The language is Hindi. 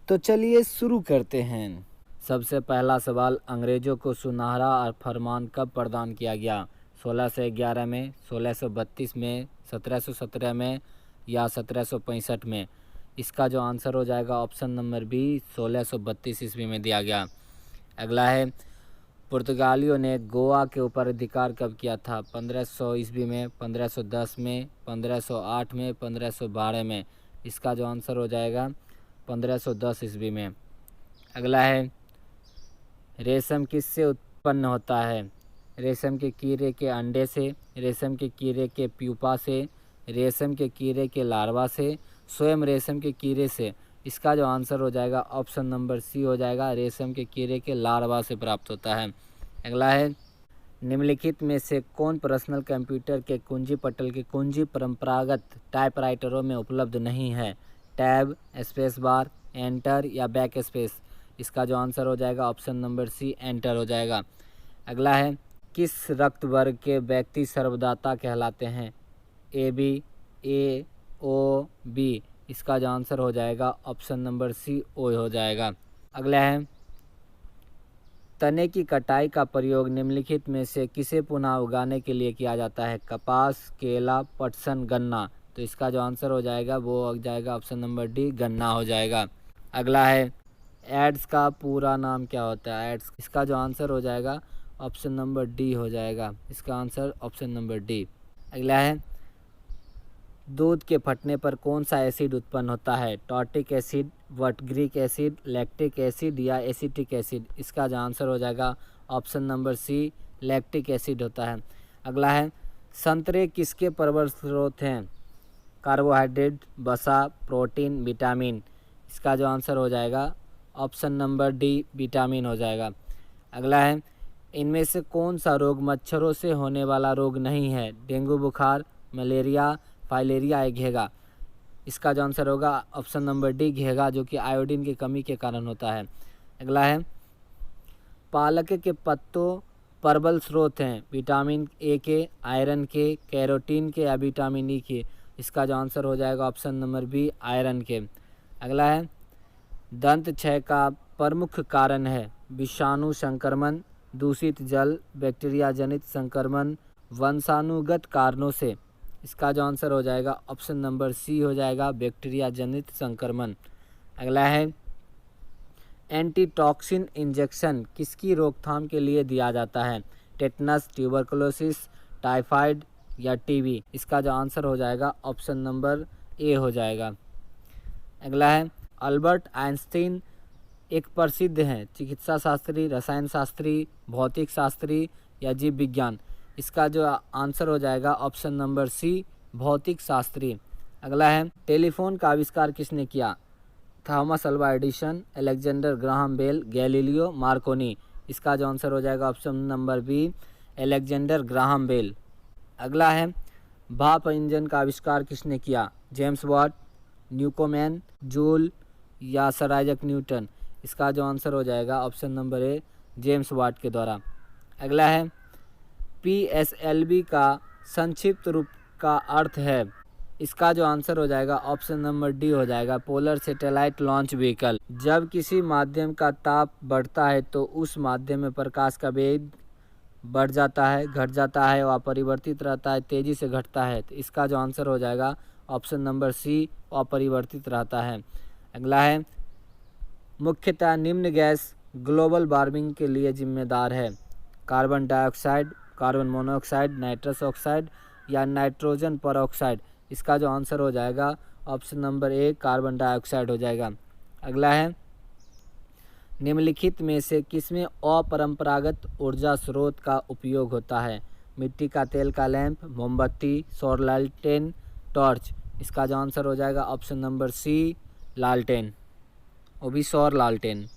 तो चलिए शुरू करते हैं। सबसे पहला सवाल, अंग्रेजों को सुनहरा फरमान कब प्रदान किया गया? 1611 में, 1632 में, 1717 में या 1765 में? इसका जो आंसर हो जाएगा ऑप्शन नंबर बी, 1632 ईस्वी में दिया गया। अगला है, पुर्तगालियों ने गोवा के ऊपर अधिकार कब किया था? 1500 ईस्वी में, 1510 में, 1508 में, 1512 में? इसका जो आंसर हो जाएगा 1510 ईस्वी में। अगला है, रेशम किससे उत्पन्न होता है? रेशम के कीड़े के अंडे से, रेशम के कीड़े के प्यूपा से, रेशम के कीड़े के लार्वा से, स्वयं रेशम के कीड़े से? इसका जो आंसर हो जाएगा ऑप्शन नंबर सी हो जाएगा, रेशम के कीड़े के लार्वा से प्राप्त होता है। अगला है, निम्नलिखित में से कौन पर्सनल कंप्यूटर के कुंजी पटल की कुंजी परंपरागत टाइपराइटरों में उपलब्ध नहीं है? टैब, स्पेस बार, एंटर या बैक स्पेस? इसका जो आंसर हो जाएगा ऑप्शन नंबर सी, एंटर हो जाएगा। अगला है, किस रक्त वर्ग के व्यक्ति सर्वदाता कहलाते हैं? A B, A, O, B? इसका जो आंसर हो जाएगा ऑप्शन नंबर सी, ओ हो जाएगा। अगला है, तने की कटाई का प्रयोग निम्नलिखित में से किसे पुनः उगाने के लिए किया जाता है? कपास, केला, पटसन, गन्ना? तो इसका जो आंसर हो जाएगा वो हो जाएगा ऑप्शन नंबर डी, गन्ना हो जाएगा। अगला है, एड्स का पूरा नाम क्या होता है? एड्स, इसका जो आंसर हो जाएगा ऑप्शन नंबर डी हो जाएगा। इसका आंसर ऑप्शन नंबर डी। अगला है, दूध के फटने पर कौन सा एसिड उत्पन्न होता है? टॉर्टिक एसिड, वर्टग्रिक एसिड, लैक्टिक एसिड या एसिटिक एसिड? इसका जो आंसर हो जाएगा option number C, lactic acid होता है। अगला है, संतरे किसके प्रबल स्रोत हैं? कार्बोहाइड्रेट, वसा, प्रोटीन, विटामिन? इसका जो आंसर हो जाएगा ऑप्शन नंबर डी, विटामिन हो जाएगा। अगला है, इनमें से कौन सा रोग मच्छरों से होने वाला रोग नहीं है? डेंगू बुखार, मलेरिया, फाइलेरिया या घेगा? इसका जो आंसर होगा ऑप्शन नंबर डी, घेगा, जो कि आयोडीन की कमी के कारण होता है। अगला है, पालक के पत्तों प्रबल स्रोत हैं? विटामिन ए के, आयरन के, कैरोटीन के या विटामिन ई के? इसका जो आंसर हो जाएगा ऑप्शन नंबर बी, आयरन के। अगला है, दंत क्षय का प्रमुख कारण है? विषाणु संक्रमण, दूषित जल, बैक्टीरिया जनित संक्रमण, वंशानुगत कारणों से? इसका जो आंसर हो जाएगा ऑप्शन नंबर सी हो जाएगा, बैक्टीरिया जनित संक्रमण। अगला है, एंटीटॉक्सिन इंजेक्शन किसकी रोकथाम के लिए दिया जाता है? टेटनस, ट्यूबरकुलोसिस, टाइफाइड या टीबी? इसका जो आंसर हो जाएगा ऑप्शन नंबर ए हो जाएगा। अगला है, अल्बर्ट आइंस्टीन एक प्रसिद्ध हैं चिकित्सा शास्त्री, रसायन शास्त्री, भौतिक शास्त्री या जीव विज्ञान? इसका जो आंसर हो जाएगा ऑप्शन नंबर सी, भौतिक शास्त्री। अगला है, टेलीफोन का आविष्कार किसने किया? Thomas Alva Edison, Alexander Graham Bell, Galileo, Marconi? इसका जो आंसर हो जाएगा option number B, Alexander Graham Bell. अगला है, भाप इंजन का आविष्कार किसने किया? जेम्स वाट, न्यूकोमैन, जूल या सर आइजैक न्यूटन? इसका जो आंसर हो जाएगा option number A, James Watt के द्वारा। अगला है, PSLV का संक्षिप्त रूप का अर्थ है? इसका जो आंसर हो जाएगा ऑप्शन नंबर डी हो जाएगा, पोलर सैटेलाइट लॉन्च व्हीकल। जब किसी माध्यम का ताप बढ़ता है तो उस माध्यम में प्रकाश का वेग बढ़ जाता है, घट जाता है, वह अपरिवर्तित रहता है, तेजी से घटता है? तो इसका जो आंसर हो जाएगा ऑप्शन नंबर सी, अपरिवर्तित रहता है। अगला है, मुख्यतः निम्न गैस ग्लोबल वार्मिंग के लिए जिम्मेदार है? Carbon dioxide, carbon monoxide, nitrous oxide या नाइट्रोजन परऑक्साइड? इसका जो आंसर हो जाएगा ऑप्शन नंबर ए, कार्बन डाइऑक्साइड हो जाएगा। अगला है, निम्नलिखित में से किसमें अपरंपरागत ऊर्जा स्रोत का उपयोग होता है? मिट्टी का तेल का लैंप, मोमबत्ती, सौर लालटेन, टॉर्च? इसका जो आंसर हो जाएगा ऑप्शन नंबर सी, लालटेन, वो भी सौर लालटेन।